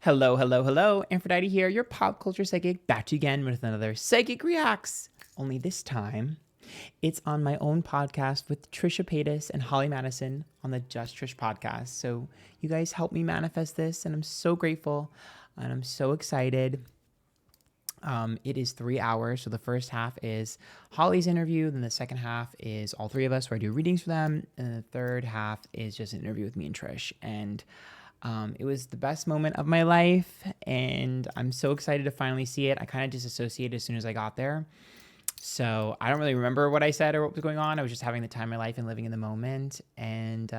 Hello, hello, hello. Antphrodite here, your pop culture psychic, back to you again with another Psychic Reacts. Only this time, it's on my own podcast with TRISHA Paytas and Holly Madison on the Just Trish podcast. So you guys helped me manifest this, and I'm so grateful, and I'm so excited. It is 3 hours, so the first half is Holly's interview, then the second half is all three of us where I do readings for them, and the third half is just an interview with me and Trish. And it was the best moment of my life, and I'm so excited to finally see it. I kind of disassociated as soon as I got there. So I don't really remember what I said or what was going on. I was just having the time of my life and living in the moment. And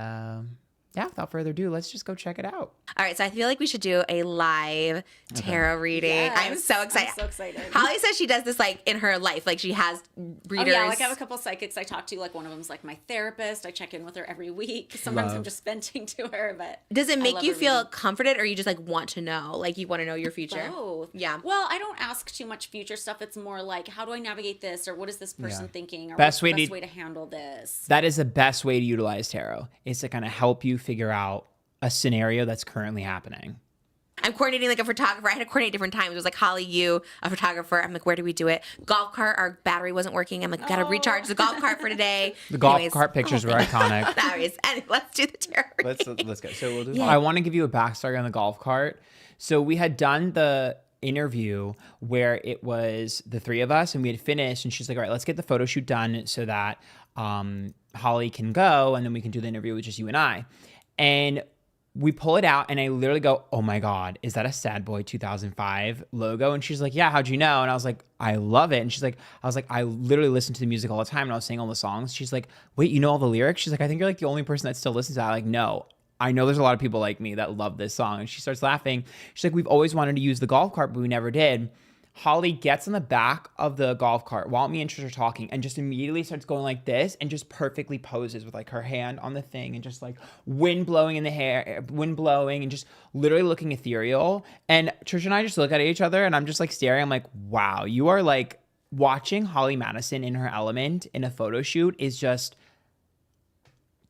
yeah, without further ado, let's just go check it out. All right, so I feel like we should do a live tarot reading. Yes, I'm so excited. I'm so excited. Holly says she does this like in her life. Like she has readers. Oh, yeah, like I have a couple psychics I talk to. Like one of them's like my therapist. I check in with her every week. Sometimes I'm just venting to her, but does it make you feel reading. Comforted, or you just like want to know? Like you want to know your future? Both. Yeah. Well, I don't ask too much future stuff. It's more like, how do I navigate this, or what is this person thinking, or Best what's the way best to- way to handle this? That is the best way to utilize tarot, is to kind of help you figure out a scenario that's currently happening. I'm coordinating like a photographer. I had to coordinate different times. It was like Holly, you, a photographer. I'm like, where do we do it? Golf cart. Our battery wasn't working. I'm like, gotta recharge the golf cart for today. The golf cart pictures were iconic. Anyways, let's do the tarot reading. Let's go. So we'll do. I want to give you a backstory on the golf cart. So we had done the interview where it was the three of us, and we had finished, and she's like, all right, let's get the photo shoot done so that Holly can go, and then we can do the interview with just you and I. And we pull it out, and I literally go, oh my God, is that a Sad Boy 2005 logo? And she's like, yeah, how'd you know? And I was like, I love it. And she's like, I literally listen to the music all the time, and I was saying all the songs. She's like, wait, you know all the lyrics? She's like, I think you're like the only person that still listens to that. I'm like, no, I know there's a lot of people like me that love this song. And she starts laughing. She's like, we've always wanted to use the golf cart, but we never did. Holly gets on the back of the golf cart while me and Trish are talking, and just immediately starts going like this, and just perfectly poses with like her hand on the thing, and just like wind blowing in the hair, wind blowing, and just literally looking ethereal. And Trish and I just look at each other, and I'm just like staring. I'm like, wow, you are like, watching Holly Madison in her element in a photo shoot is just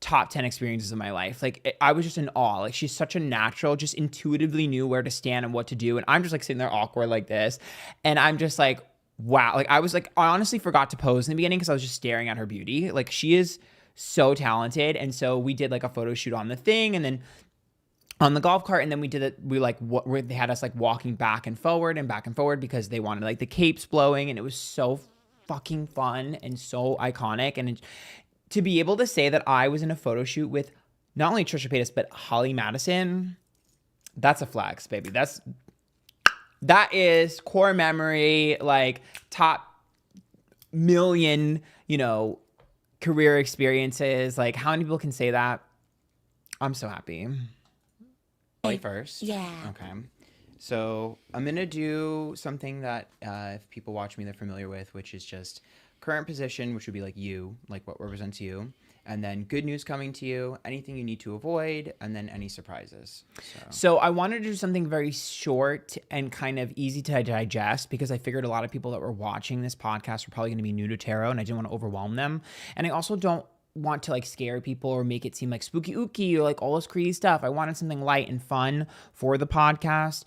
top 10 experiences of my life. Like I was just in awe. Like she's such a natural, just intuitively knew where to stand and what to do. And I'm just like sitting there awkward like this. And I'm just like, wow. Like I honestly forgot to pose in the beginning because I was just staring at her beauty. Like she is so talented. And so we did like a photo shoot on the thing, and then on the golf cart, and then we did it. They had us like walking back and forward because they wanted like the capes blowing, and it was so fucking fun and so iconic. And to be able to say that I was in a photo shoot with not only Trisha Paytas, but Holly Madison, that's a flex, baby. That is core memory, like top million, career experiences. Like how many people can say that? I'm so happy. Holly first. Yeah. Okay. So I'm going to do something that if people watch me, they're familiar with, which is just current position, which would be like you, like what represents you, and then good news coming to you, anything you need to avoid, and then any surprises. So I wanted to do something very short and kind of easy to digest, because I figured a lot of people that were watching this podcast were probably going to be new to tarot, and I didn't want to overwhelm them. And I also don't want to like scare people or make it seem like spooky ooky or like all this crazy stuff. I wanted something light and fun for the podcast.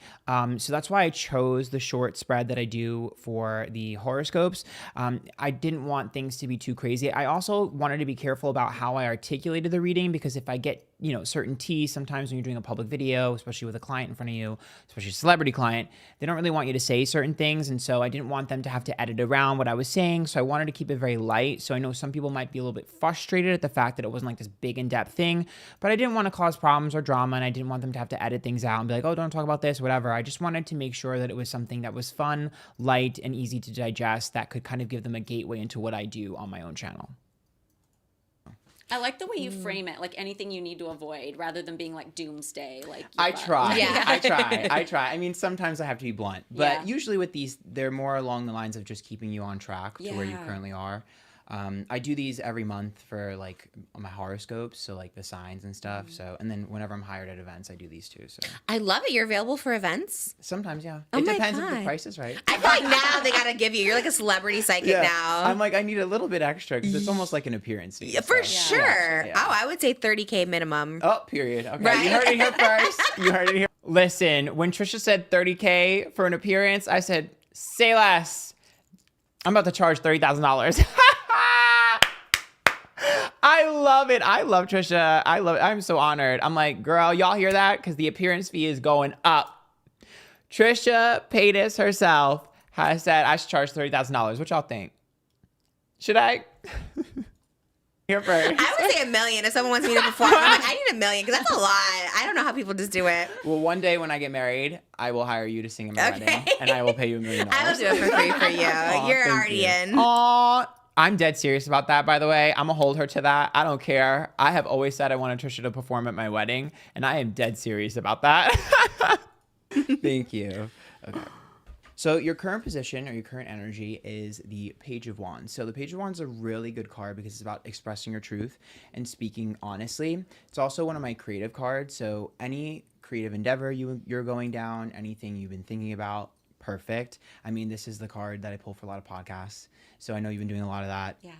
So that's why I chose the short spread that I do for the horoscopes. I didn't want things to be too crazy. I also wanted to be careful about how I articulated the reading, because if I get, certain tea, sometimes when you're doing a public video, especially with a client in front of you, especially a celebrity client, they don't really want you to say certain things. And so I didn't want them to have to edit around what I was saying. So I wanted to keep it very light. So I know some people might be a little bit frustrated at the fact that it wasn't like this big in-depth thing, but I didn't want to cause problems or drama, and I didn't want them to have to edit things out and be like, oh, don't talk about this, whatever. I just wanted to make sure that it was something that was fun, light, and easy to digest that could kind of give them a gateway into what I do on my own channel. I like the way you frame it, like anything you need to avoid, rather than being like doomsday. Like I try. Yeah. I try. I mean, sometimes I have to be blunt, but usually with these, they're more along the lines of just keeping you on track to where you currently are. I do these every month for like my horoscopes, so like the signs and stuff. So, and then whenever I'm hired at events, I do these too. So I love it. You're available for events? sometimes, yeah. Oh It my depends if God. the price is right. I feel like now they gotta give you're like a celebrity psychic now. I'm like, I need a little bit extra because it's almost like an appearance fee. Yeah, for so, sure. yeah. Oh, I would say 30K minimum. Oh, period. Okay, Right? you heard it here first. You heard it here. Listen, when Trisha said $30K for an appearance, I said, say less. I'm about to charge $30,000. I love it. I love Trisha. I love it. I'm so honored. I'm like, girl, y'all hear that? Because the appearance fee is going up. Trisha Paytas herself has said I should charge $30,000. What y'all think? Should I? Here first. I would say $1 million if someone wants me to perform. I'm like, I need $1 million because that's a lot. I don't know how people just do it. Well, one day when I get married, I will hire you to sing at my wedding, and I will pay you $1 million. I will do it for free for you. You're thank already you. in. Aw, I'm dead serious about that, by the way. I'm going to hold her to that. I don't care. I have always said I wanted Trisha to perform at my wedding, and I am dead serious about that. Thank you. Okay. So your current position or your current energy is the Page of Wands. So the Page of Wands is a really good card because it's about expressing your truth and speaking honestly. It's also one of my creative cards. So any creative endeavor you're going down, anything you've been thinking about, perfect. I mean, this is the card that I pull for a lot of podcasts. So I know you've been doing a lot of that. Yeah.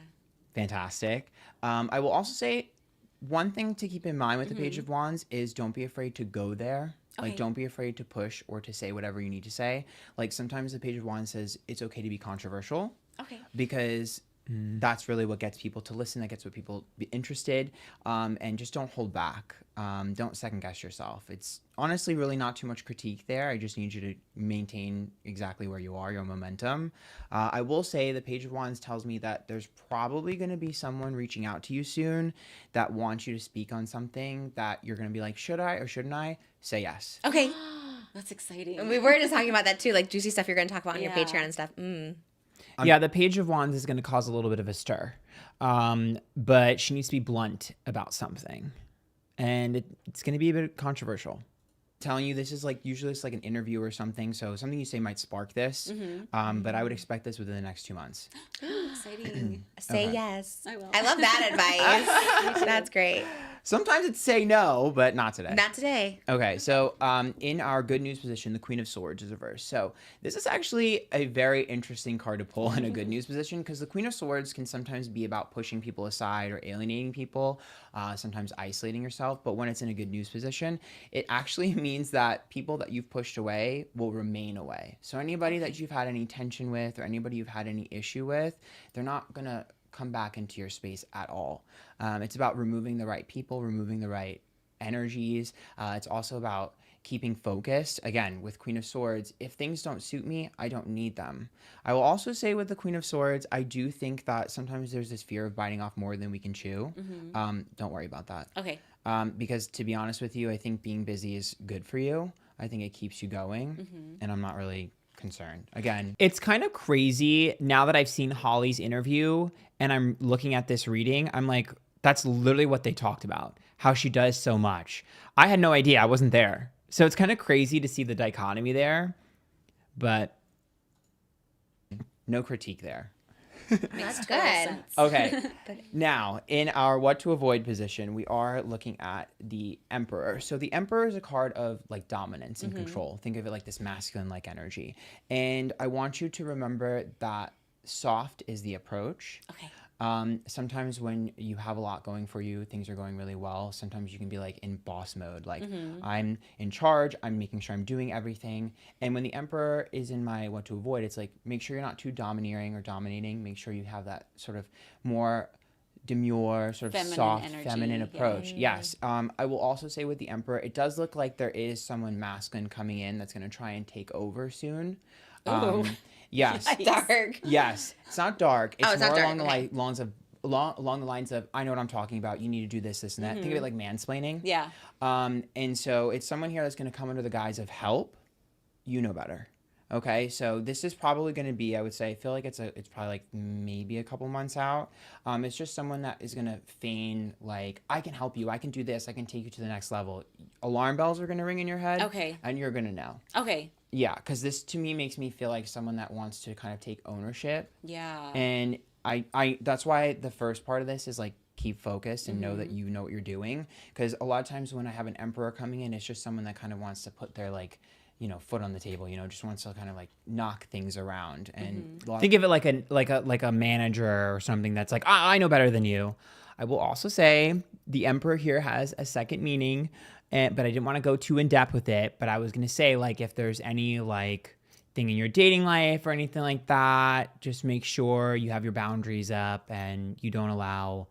Fantastic. I will also say one thing to keep in mind with the Page of Wands is don't be afraid to go there. Like, don't be afraid to push or to say whatever you need to say. Like, sometimes the Page of Wands says it's okay to be controversial. Okay. Because that's really what gets people to listen. That gets what people be interested. And just don't hold back. Don't second guess yourself. It's honestly really not too much critique there. I just need you to maintain exactly where you are, your momentum. I will say the Page of Wands tells me that there's probably going to be someone reaching out to you soon that wants you to speak on something that you're going to be like, should I or shouldn't I? Say yes. Okay. That's exciting. We were just talking about that too, like juicy stuff you're going to talk about on your Yeah. Patreon and stuff. Yeah, the Page of Wands is going to cause a little bit of a stir. But she needs to be blunt about something. And it's going to be a bit controversial. Telling you this is like, usually it's like an interview or something. So something you say might spark this. But I would expect this within the next 2 months. Ooh, exciting. Say yes. I will. I love that advice. That's great. Sometimes it's say no, but not today. Not today. Okay, so in our good news position, the Queen of Swords is reversed. So this is actually a very interesting card to pull in a good news position because the Queen of Swords can sometimes be about pushing people aside or alienating people, sometimes isolating yourself. But when it's in a good news position, it actually means that people that you've pushed away will remain away. So anybody that you've had any tension with or anybody you've had any issue with, they're not going to come back into your space at all. It's about removing the right people, removing the right energies. It's also about keeping focused. Again, with Queen of Swords, if things don't suit me, I don't need them. I will also say with the Queen of Swords, I do think that sometimes there's this fear of biting off more than we can chew. Don't worry about that. Okay. Because to be honest with you, I think being busy is good for you. I think it keeps you going, and I'm not really concerned. Again, it's kind of crazy now that I've seen Holly's interview and I'm looking at this reading. I'm like, that's literally what they talked about, how she does so much. I had no idea. I wasn't there. So it's kind of crazy to see the dichotomy there, but no critique there. That's good. Okay. Now, in our what to avoid position, we are looking at the Emperor. So the Emperor is a card of like dominance and control. Think of it like this masculine-like energy. And I want you to remember that soft is the approach. Okay. Sometimes when you have a lot going for you, things are going really well. Sometimes you can be like in boss mode, like I'm in charge, I'm making sure I'm doing everything. And when the Emperor is in my what to avoid, it's like, make sure you're not too domineering or dominating. Make sure you have that sort of more demure, sort of Feminine soft, energy, feminine yeah. approach. Yes. I will also say with the Emperor, it does look like there is someone masculine coming in that's going to try and take over soon. Ooh. Yes. Dark. Yes, it's not dark. It's, it's more not dark, along the okay. along the lines of I know what I'm talking about. You need to do this, this, and that. Think of it like mansplaining. Yeah. And so it's someone here that's going to come under the guise of help. You know better. Okay, so this is probably going to be, I would say, I feel like it's probably like maybe a couple months out. It's just someone that is going to feign like, I can help you, I can do this, I can take you to the next level. Alarm bells are going to ring in your head. Okay. And you're going to know. Okay. Yeah, because this to me makes me feel like someone that wants to kind of take ownership. Yeah. And I that's why the first part of this is like keep focused and know that you know what you're doing. Because a lot of times when I have an Emperor coming in, it's just someone that kind of wants to put their like, foot on the table, just wants to kind of like knock things around. And think of it like a manager or something that's like, I know better than you. I will also say the Emperor here has a second meaning, but I didn't want to go too in depth with it. But I was gonna say, like, if there's any like thing in your dating life or anything like that, just make sure you have your boundaries up and you don't allow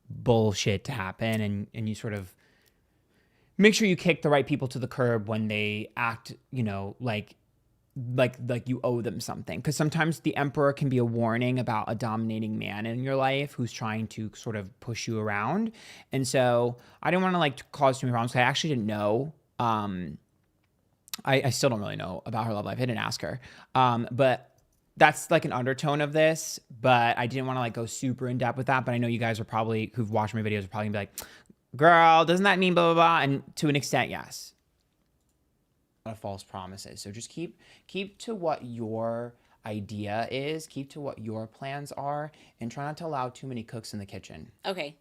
bullshit to happen, and you sort of make sure you kick the right people to the curb when they act, you know, like you owe them something. Because sometimes the emperor can be a warning about a dominating man in your life who's trying to sort of push you around. And so I didn't want to like cause too many problems. I actually didn't know. I still don't really know about her love life. I didn't ask her. But that's like an undertone of this. But I didn't want to like go super in depth with that. But I know you guys are probably, who've watched my videos, are probably gonna be like, girl, doesn't that mean blah, blah, blah? And to an extent, yes. Of false promises. So just keep to what your idea is, keep to what your plans are, and try not to allow too many cooks in the kitchen. Okay.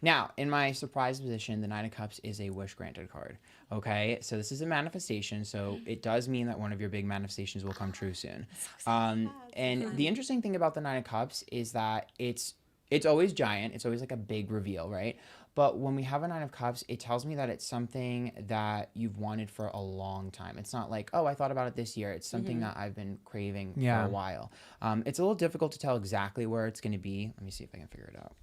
Now, in my surprise position, the Nine of Cups is a wish granted card. Okay, so this is a manifestation, so it does mean that one of your big manifestations will come true soon. And the interesting thing about the Nine of Cups is that it's always giant. It's always like a big reveal, right? But when we have a Nine of Cups, it tells me that it's something that you've wanted for a long time. It's not like, oh, I thought about it this year. It's something that I've been craving for a while. It's a little difficult to tell exactly where it's going to be. Let me see if I can figure it out.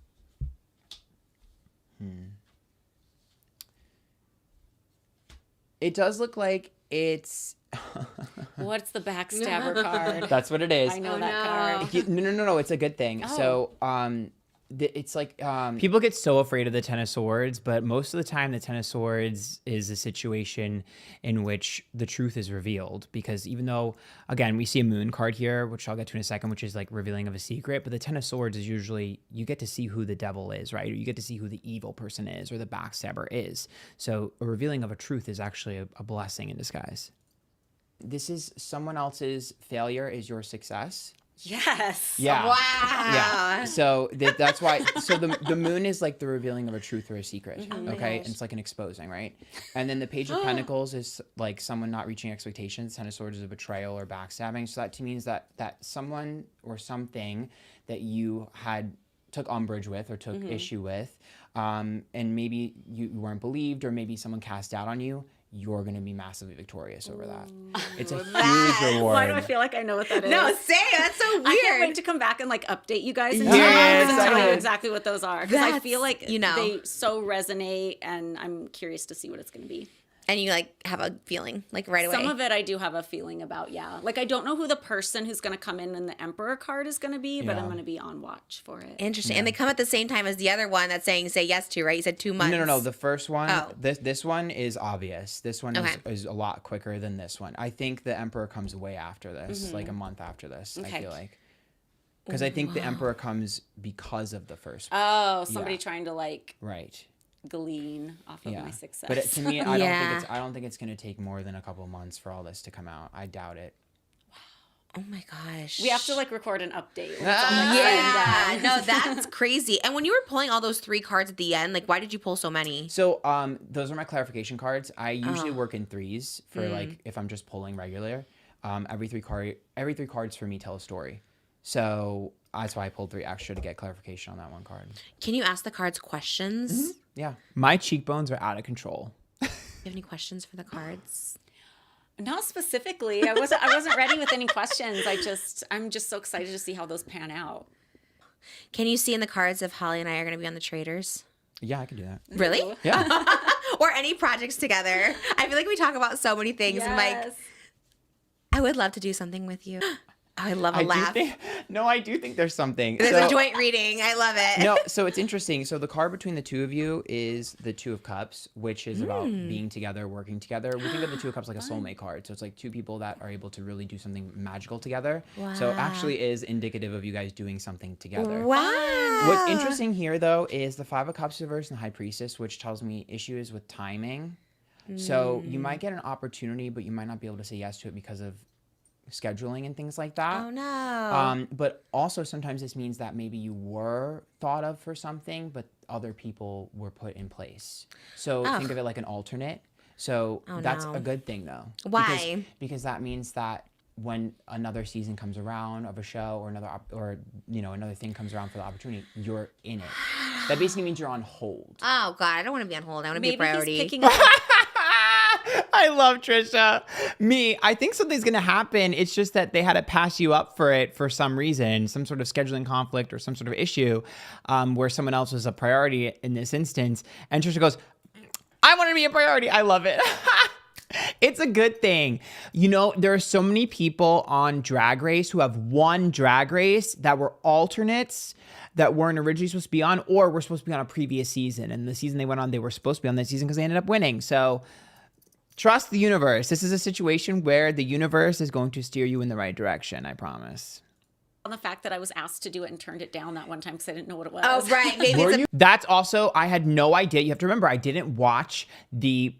It does look like it's... What's the backstabber card? That's what it is. I know that card. No. It's a good thing. Oh. So, it's like people get so afraid of the Ten of Swords, but most of the time the Ten of Swords is a situation in which the truth is revealed, because even though, again, we see a moon card here, which I'll get to in a second, which is like revealing of a secret, but the Ten of Swords is usually, you get to see who the devil is, right? Or you get to see who the evil person is or the backstabber is. So a revealing of a truth is actually a blessing in disguise. This is someone else's failure is your success. Yes. Yeah. Wow. Yeah. So that's why. So the moon is like the revealing of a truth or a secret. Okay. And it's like an exposing, right? And then the Page of Pentacles is like someone not reaching expectations. Ten of Swords is a betrayal or backstabbing. So that to me means that someone or something that you had took umbrage with or took issue with, and maybe you weren't believed, or maybe someone cast doubt on you, you're going to be massively victorious over that. It's a huge reward. Why do I feel like I know what that is? No, say it. That's so weird. I can't wait to come back and like update you guys in Yeah, time and tell you excited. exactly what those are. Because I That's, feel like you know. they so resonate, and I'm curious to see what it's going to be. And you like have a feeling like right away. Some of it I do have a feeling about, yeah. Like I don't know who the person who's going to come in the Emperor card is going to be, but I'm going to be on watch for it. Interesting. And they come at the same time as the other one that's saying say yes to, right? You said 2 months. No. The first one, Oh. this one is obvious. This one Okay. is a lot quicker than this one. I think the Emperor comes way after this, like a month after this, I Okay. feel like. Because I think the Emperor comes because of the first one. Oh, somebody Yeah. trying to like Right. glean off of Yeah. my success. But to me, Yeah. I don't think it's going to take more than a couple months for all this to come out. I doubt it. Oh my gosh. we have to like record an update. Yeah. No, that's crazy. And when you were pulling all those 3 cards at the end, like why did you pull so many? So, those are my clarification cards. I usually work in 3s for like if I'm just pulling regular. Every three cards for me tell a story. So that's why I pulled 3 extra to get clarification on that one card. Can you ask the cards questions? Yeah, my cheekbones are out of control. Do you have any questions for the cards? Not specifically. I wasn't ready with any questions. I'm just so excited to see how those pan out. Can you see in the cards if Holly and I are going to be on the Traders? Yeah, I can do that. Really? Yeah. Or any projects together? I feel like we talk about so many things. And like, I would love to do something with you. I love a laugh. I do think there's something. There's So- a joint reading. I love it. No, so it's interesting. So the card between the two of you is the Two of Cups, which is about being together, working together. We think of the Two of Cups like a soulmate card. So it's like 2 people that are able to really do something magical together. So it actually is indicative of you guys doing something together. Wow. What's interesting here, though, is the Five of Cups reversed and the High Priestess, which tells me issues with timing. So you might get an opportunity, but you might not be able to say yes to it because of scheduling and things like that. Oh, no. But also sometimes this means that maybe you were thought of for something, but other people were put in place. So think of it like an alternate. So that's no. a good thing, though. Why? Because that means that when another season comes around of a show or another thing comes around for the opportunity, you're in it. That basically means you're on hold. Oh God, I don't want to be on hold. I want to be a Maybe priority. he's picking up. I love Trisha. I think something's going to happen. It's just that they had to pass you up for it for some reason, some sort of scheduling conflict or some sort of issue where someone else was a priority in this instance. And Trisha goes, I want to be a priority. I love it. It's a good thing. You know, there are so many people on Drag Race who have won Drag Race that were alternates that weren't originally supposed to be on or were supposed to be on a previous season. And the season they went on, they were supposed to be on this season because they ended up winning. So trust the universe. This is a situation where the universe is going to steer you in the right direction. I promise. On the fact that I was asked to do it and turned it down that one time because I didn't know what it was. Oh, right. Maybe That's also, I had no idea. You have to remember, I didn't watch the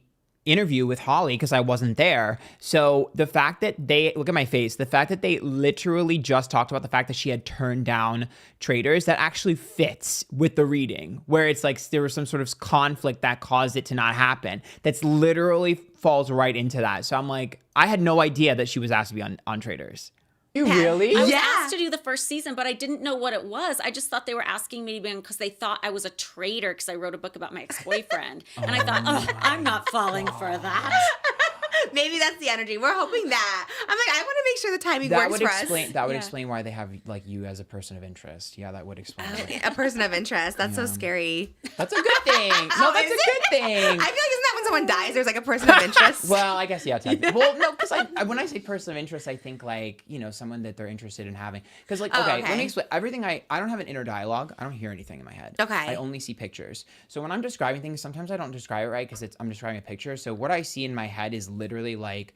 interview with Holly because I wasn't there. So the fact that look at my face, the fact that they literally just talked about the fact that she had turned down traders, that actually fits with the reading where it's like there was some sort of conflict that caused it to not happen. That's literally falls right into that. So I'm like, I had no idea that she was asked to be on traders. You really? I was asked to do the first season, but I didn't know what it was. I just thought they were asking me because they thought I was a traitor because I wrote a book about my ex-boyfriend. And I thought, I'm not falling for that. Maybe that's the energy. We're hoping that. I'm like, I want to make sure the timing works for us. That would explain why they have like you as a person of interest. Yeah, that would explain. A person of interest. That's so scary. That's a good thing. No, that's a good thing. I feel like isn't that when someone dies, there's like a person of interest? Well, I guess, yeah. Well, no, because when I say person of interest, I think like, you know, someone that they're interested in having. Because like, okay, let me explain. Everything I don't have an inner dialogue. I don't hear anything in my head. Okay. I only see pictures. So when I'm describing things, sometimes I don't describe it right because I'm describing a picture. So what I see in my head is literally like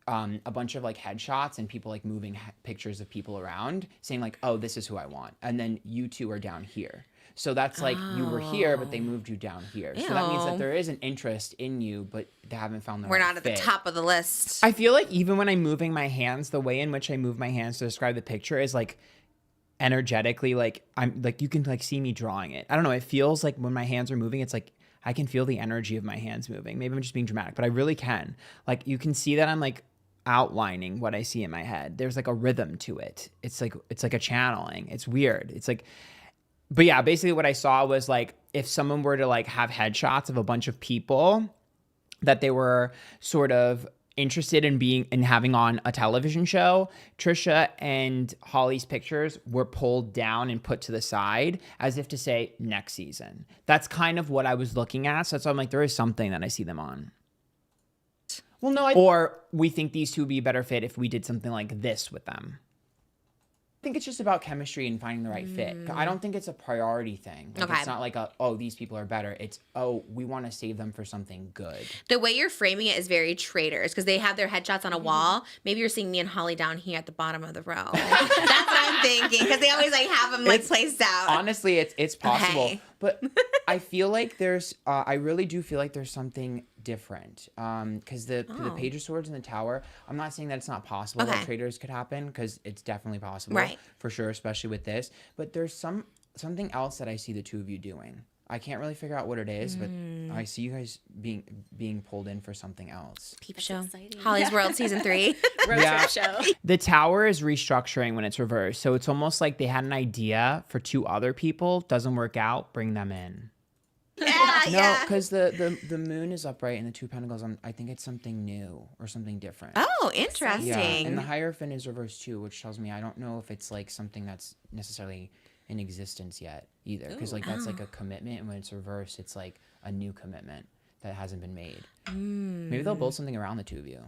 a bunch of like headshots and people like moving pictures of people around saying like, oh, this is who I want. And then you two are down here. So that's like you were here, but they moved you down here. Ew. So that means that there is an interest in you, but they haven't found the We're right not at fit. the top of the list. I feel like even when I'm moving my hands, the way in which I move my hands to describe the picture is like energetically, like I'm like, you can like see me drawing it. I don't know. It feels like when my hands are moving, it's like I can feel the energy of my hands moving. Maybe I'm just being dramatic, but I really can. Like you can see that I'm like outlining what I see in my head. There's like a rhythm to it. It's like a channeling. It's weird. It's like, but yeah, basically what I saw was like if someone were to like have headshots of a bunch of people that they were sort of interested in having on a television show, Trisha and Holly's pictures were pulled down and put to the side as if to say next season. That's kind of what I was looking at. So that's why I'm like, there is something that I see them on. Well, no, or we think these two would be a better fit if we did something like this with them. I think it's just about chemistry and finding the right fit. I don't think it's a priority thing. Like, Okay. It's not like these people are better. It's, we want to save them for something good. The way you're framing it is very traders because they have their headshots on a wall. Maybe you're seeing me and Holly down here at the bottom of the row. That's what I'm thinking because they always like have them like placed out. Honestly, it's possible. Okay. But I feel like I really do feel like there's something different. Because the Page of Swords and the Tower, I'm not saying that it's not possible that traders could happen because it's definitely possible. Right. For sure, especially with this. But there's something else that I see the two of you doing. I can't really figure out what it is, but I see you guys being pulled in for something else. Peep show. exciting. Holly's World season 3. Road trip show. The Tower is restructuring when it's reversed. So it's almost like they had an idea for two other people. Doesn't work out, bring them in. No, because the moon is upright and the two pentacles, I think it's something new or something different. Oh, interesting. Yeah, and the Hierophant is reversed too, which tells me I don't know if it's like something that's necessarily in existence yet either. Because like that's like a commitment, and when it's reversed, it's like a new commitment that hasn't been made. Maybe they'll build something around the two of you.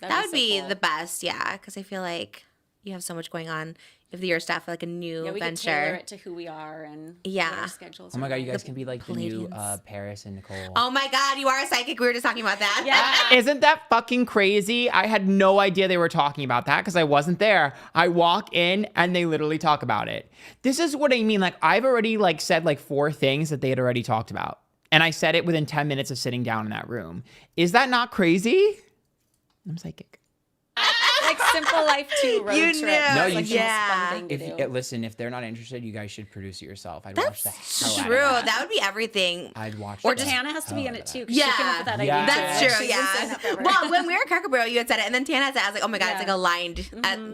That would be cool. the best, yeah, because I feel like you have so much going on. If your stuff like a new Yeah, we can venture. tailor it to who we are and what our schedules Oh my are god, you like. guys can be like the new Palladians. Paris and Nicole. Oh my God, you are a psychic. We were just talking about that. Yeah. Isn't that fucking crazy? I had no idea they were talking about that because I wasn't there. I walk in and they literally talk about it. This is what I mean. Like I've already like said like 4 things that they had already talked about. And I said it within 10 minutes of sitting down in that room. Is that not crazy? I'm psychic. Like Simple Life 2 road You trip. knew. No, It's you like should- the most fun thing to If do. listen, if they're not interested, you guys should produce it yourself. I'd watch the That's hell true. out of That would be everything. I'd watch. Or the Tana has to be hell in out it of too, that. because she came Yeah. up with that Yeah. idea. That's too. true. She didn't say Yeah. that ever. Well, when we were at Cracker Barrel, you had said it, and then Tana said, "I was like, oh my god, it's like Yeah. aligned.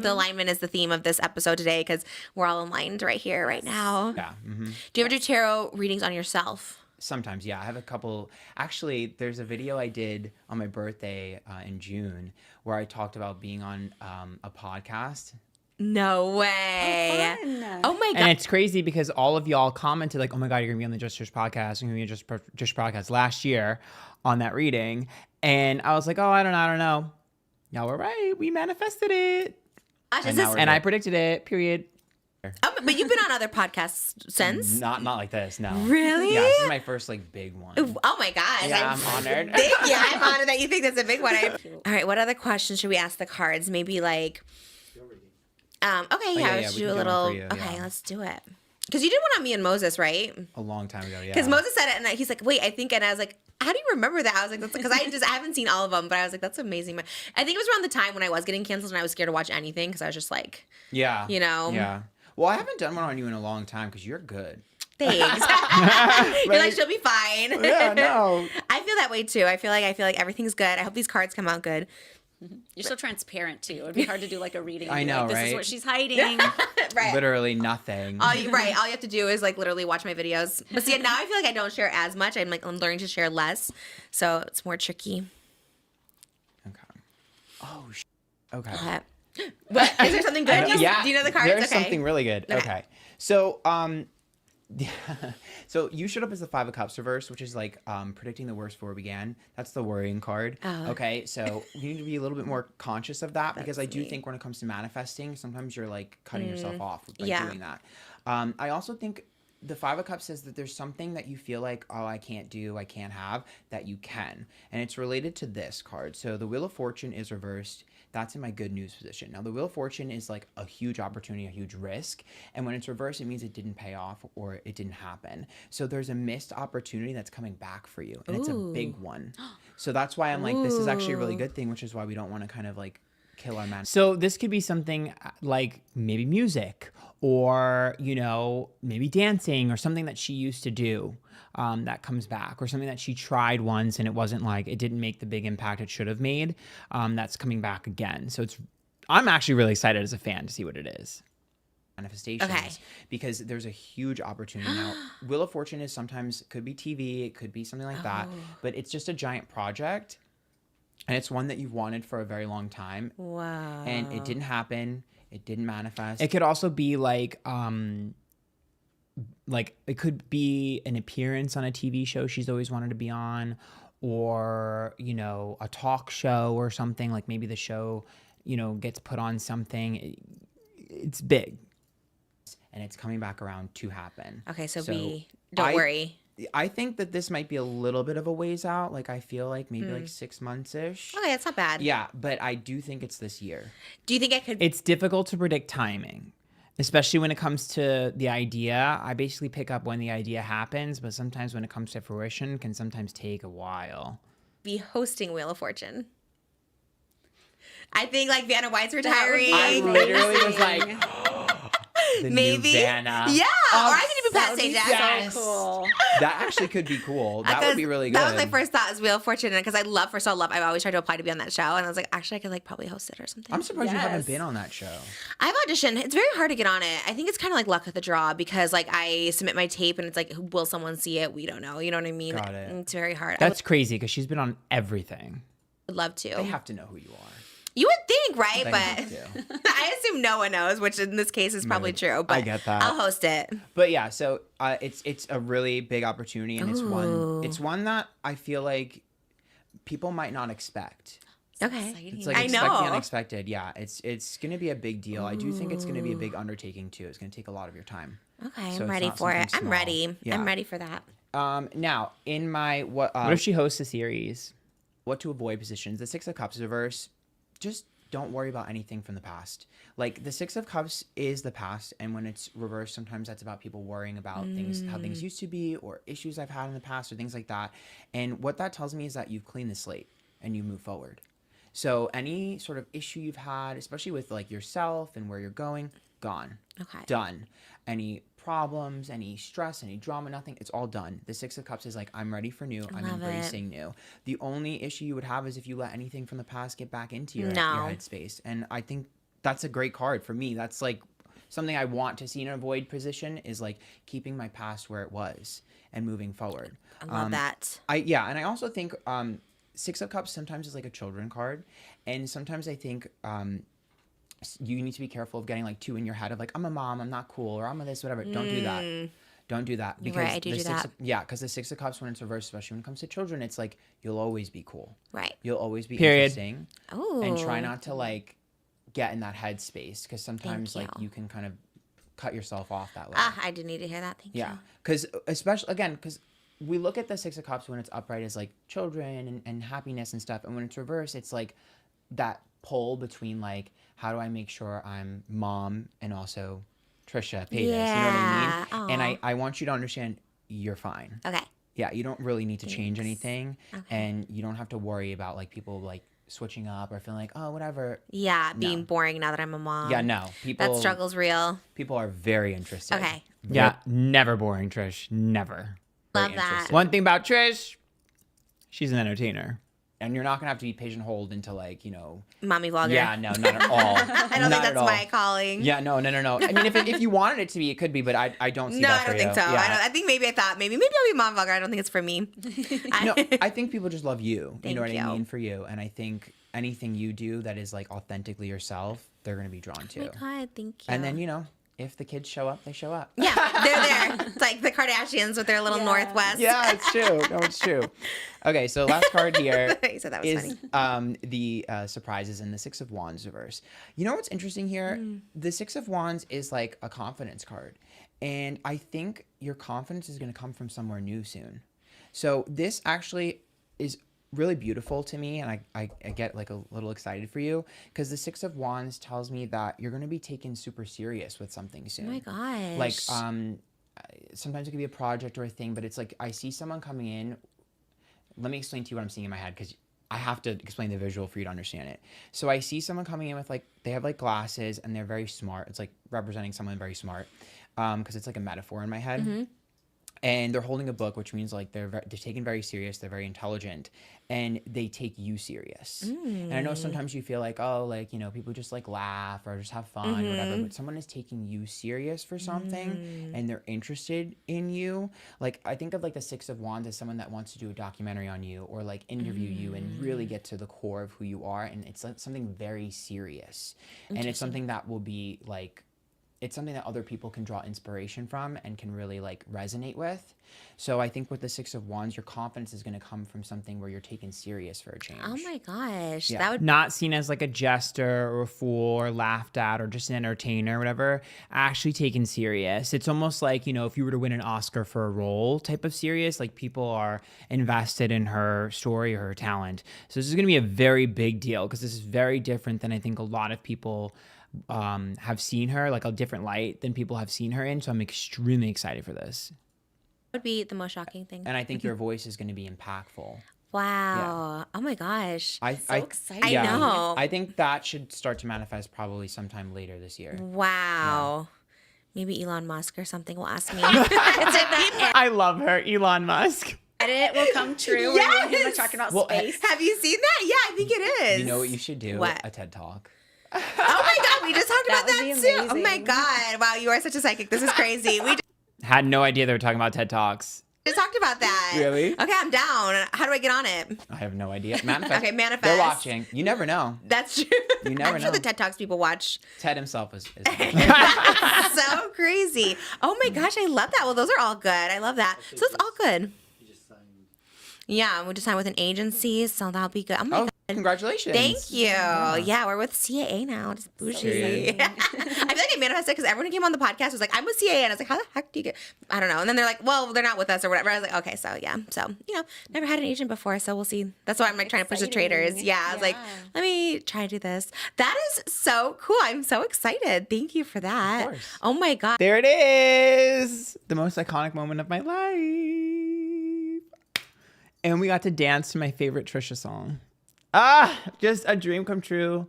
The alignment is the theme of this episode today because we're all aligned right here, right now." Yeah. Mm-hmm. Do you ever do tarot readings on yourself? Sometimes, yeah. I have a couple. Actually, there's a video I did on my birthday in June where I talked about being on a podcast. No way. Fun. Oh my god. And it's crazy because all of y'all commented like, "Oh my god, you're gonna be on the Just Trish podcast. You're gonna be on Just podcast" last year on that reading, and I was like, "Oh, I don't know." Y'all were right. We manifested it, Gosh, and, is this, and I predicted it. Period. but you've been on other podcasts since? Not like this. No. Really? Yeah, this is my first like big one. Oh my gosh. Yeah, I'm honored. Thank you. I'm honored that you think that's a big one. All right, what other questions should we ask the cards? Maybe like, okay, yeah, let's we do a can do one little. for you, Okay, yeah. let's do it. Because you did one on me and Moses, right? A long time ago, yeah. Because Moses said it, and he's like, "Wait, I think," and I was like, "How do you remember that?" I was like, "That's because I haven't seen all of them," but I was like, "That's amazing." I think it was around the time when I was getting canceled, and I was scared to watch anything because I was just like, Yeah. you know. Yeah. Well, I haven't done one on you in a long time because you're good. "Thanks." You're like, "She'll be fine." Yeah, no. I feel that way too. I feel like everything's good. I hope these cards come out good. You're so transparent too. It'd be hard to do like a reading. I and be know, like, this right? is what she's hiding. Right. Literally nothing. All you have to do is like literally watch my videos. But see, now I feel like I don't share as much. I'm learning to share less, so it's more tricky. Okay. Oh, okay. What is there something good? Do you know the cards? There's Okay. something really good. Okay. Okay. So, so you showed up as the Five of Cups reverse, which is like predicting the worst before it began. That's the worrying card. Oh. Okay, so you need to be a little bit more conscious of that because I That's do me. think when it comes to manifesting, sometimes you're like cutting yourself off by yeah. doing that. I also think the Five of Cups says that there's something that you feel like, oh, I can't do, I can't have, that you can. And it's related to this card. So the Wheel of Fortune is reversed. That's in my good news position. Now, the Wheel of Fortune is like a huge opportunity, a huge risk. And when it's reversed, it means it didn't pay off or it didn't happen. So there's a missed opportunity that's coming back for you. And it's a big one. So that's why I'm like, this is actually a really good thing, which is why we don't want to kind of like kill our man. So this could be something like maybe music or, you know, maybe dancing or something that she used to do. That comes back, or something that she tried once and it wasn't like, it didn't make the big impact it should have made. That's coming back again. So I'm actually really excited as a fan to see what it is. Manifestations, Okay. because there's a huge opportunity now. Wheel of Fortune is sometimes could be TV, it could be something like that, but it's just a giant project, and it's one that you've wanted for a very long time. Wow. And it didn't happen. It didn't manifest. It could also be like it could be an appearance on a TV show she's always wanted to be on, or, you know, a talk show or something. Like maybe the show, you know, gets put on something. It's big. And it's coming back around to happen. Okay, so don't worry. I think that this might be a little bit of a ways out. Like I feel like maybe like 6 months-ish. Okay, that's not bad. Yeah, but I do think it's this year. Do you think I could? It's difficult to predict timing, especially when it comes to the idea. I basically pick up when the idea happens, but sometimes when it comes to fruition, it can sometimes take a while. Be hosting Wheel of Fortune. I think like Vanna White's retiring. I literally was like, the Maybe. new Vanna. Yeah, or I could even That Pat would St. be Jackson. so cool. That actually could be cool. That would be really good. That was my first thought is Wheel of Fortune, because I love For So Love. I've always tried to apply to be on that show, and I was like, actually, I could like probably host it or something. I'm surprised you haven't Yes. been on that show. I've auditioned. It's very hard to get on it. I think it's kind of like luck of the draw because like I submit my tape and it's like, will someone see it? We don't know. You know what I mean? Got it. It's very hard. That's crazy because she's been on everything. I would love to. They have to know who you are. You would think, right? They But have to. I assume no one knows, which in this case is probably true. But I get that. I'll host it. But yeah, so it's a really big opportunity, and it's one that I feel like people might not expect. Okay. Exciting. It's like I expecting know. unexpected. Yeah, it's going to be a big deal. I do think it's going to be a big undertaking too. It's going to take a lot of your time. Okay, So I'm it's ready not for it. something I'm small. ready. Yeah. I'm ready for that. Now in my what if she hosts a series? What to avoid positions? The Six of Cups reverse. Just don't worry about anything from the past. Like the Six of Cups is the past, and when it's reversed, sometimes that's about people worrying about things, how things used to be, or issues I've had in the past, or things like that. And what that tells me is that you've cleaned the slate and you move forward. So any sort of issue you've had, especially with like yourself and where you're going, gone. Okay. Done. Any problems, any stress, any drama, nothing, it's all done. The Six of Cups is like, I'm ready for new. I'm Love embracing new. The only issue you would have is if you let anything from the past get back into your headspace. And I think that's a great card for me. That's like something I want to see in a void position, is like keeping my past where it was and moving forward. I love that. And I also think Six of Cups sometimes is like a children card, and sometimes I think you need to be careful of getting like too in your head of like, I'm a mom, I'm not cool, or I'm a this, whatever. Don't do that. Don't do that, because right, I do that. Because the Six of Cups, when it's reversed, especially when it comes to children, it's like you'll always be cool. Right. You'll always be Period. Oh. Interesting. And try not to like get in that headspace, because sometimes like you can kind of cut yourself off that way. I did need to hear that. Thank you. Yeah, because especially again, because we look at the Six of Cups when it's upright as like children and happiness and stuff, and when it's reversed, it's like that pull between like, how do I make sure I'm mom and also Trisha Paytas? You know what I mean? And I want you to understand, you're fine. Okay. Yeah, you don't really need to change anything, and you don't have to worry about like people like switching up or feeling like, oh, whatever. Yeah, being boring now that I'm a mom. Yeah, no. That struggle's real. People are very interested. Okay. Yeah, never boring, Trish. Never. Love that. One thing about Trish, she's an entertainer. And you're not going to have to be pigeonholed into like, you know. Mommy vlogger. Yeah, no, not at all. I don't think that's my calling. Yeah, no. I mean, if you wanted it to be, it could be, but I don't see that for you. No, I don't think so. Yeah. I think maybe I thought maybe I'll be a mom vlogger. I don't think it's for me. No, I think people just love you. You know what Thank I you. mean? For you. And I think anything you do that is like authentically yourself, they're going to be drawn to. Oh my God, thank you. And then, you know, if the kids show up, they show up. Yeah, they're there. It's like the Kardashians with their little Northwest. Yeah, it's true. No, it's true. Okay, so last card here You said that was is the surprises in the Six of Wands reverse. You know what's interesting here? The Six of Wands is like a confidence card. And I think your confidence is going to come from somewhere new soon. So this actually is really beautiful to me, and I get like a little excited for you, because the Six of Wands tells me that you're going to be taken super serious with something soon. Oh my gosh. Like sometimes it could be a project or a thing, but it's like I see someone coming in. Let me explain to you what I'm seeing in my head, because I have to explain the visual for you to understand it. So I see someone coming in with like, they have like glasses and they're very smart. It's like representing someone very smart, because it's like a metaphor in my head. And they're holding a book, which means like they're taken very serious. They're very intelligent, and they take you serious. And I know sometimes you feel like, oh, like, you know, people just like laugh or just have fun or whatever. But someone is taking you serious for something, and they're interested in you. Like I think of like the Six of Wands as someone that wants to do a documentary on you, or like interview you and really get to the core of who you are. And it's like something very serious, and it's something that will be like, it's something that other people can draw inspiration from and can really like resonate with. So I think with the Six of Wands, your confidence is going to come from something where you're taken serious for a change. Oh my gosh. Yeah. That would not seen as like a jester or a fool or laughed at or just an entertainer or whatever, actually taken serious. It's almost like, you know, if you were to win an Oscar for a role type of serious, like people are invested in her story or her talent. So this is going to be a very big deal, because this is very different than I think a lot of people have seen her, like a different light than people have seen her in. So I'm extremely excited for this. would be the most shocking thing. And I think your voice is going to be impactful. Wow. Oh my gosh. So exciting. I know. I think that should start to manifest probably sometime later this year. Wow. Maybe Elon Musk or something will ask me. I love her, Elon Musk. It will come true. Yes! We're talking about space. Have you seen that? Yeah, I think it is. You know what you should do? What? A TED Talk. Oh my God, we just talked about would that be too. Oh my amazing. God. Wow, you are such a psychic. This is crazy. We Had no idea they were talking about TED Talks. just talked about that. Really? Okay, I'm down. How do I get on it? I have no idea. Manifest. Okay, manifest. They're watching. You never know. That's true. You never I'm sure know. the TED Talks people watch. Ted himself is So crazy. Oh my gosh, I love that. Well, those are all good. I love that. So it's all good. Yeah, we just signed with an agency, so that'll be good. Oh my God. congratulations. Thank you. Yeah, we're with CAA now. Just bougie. Period. I feel like I manifested because everyone who came on the podcast was like, I'm with CAA. And I was like, how the heck do you get? I don't know. And then they're like, well, they're not with us or whatever. I was like, okay, so yeah. So, you know, never had an agent before, so we'll see. That's why I'm like trying to push the traders. Yeah, I was like, let me try to do this. That is so cool. I'm so excited. Thank you for that. Of course. Oh my God. There it is. The most iconic moment of my life. And we got to dance to my favorite Trisha song. Just a dream come true.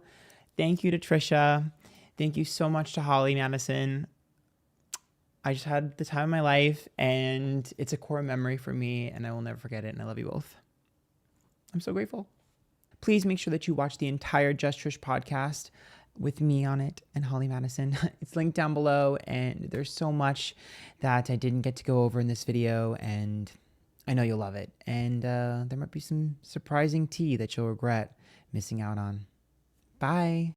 Thank you to Trisha. Thank you so much to Holly Madison. I just had the time of my life, and it's a core memory for me, and I will never forget it, and I love you both. I'm so grateful. Please make sure that you watch the entire Just Trish podcast with me on it and Holly Madison. It's linked down below, and there's so much that I didn't get to go over in this video, and I know you'll love it. And there might be some surprising tea that you'll regret missing out on. Bye.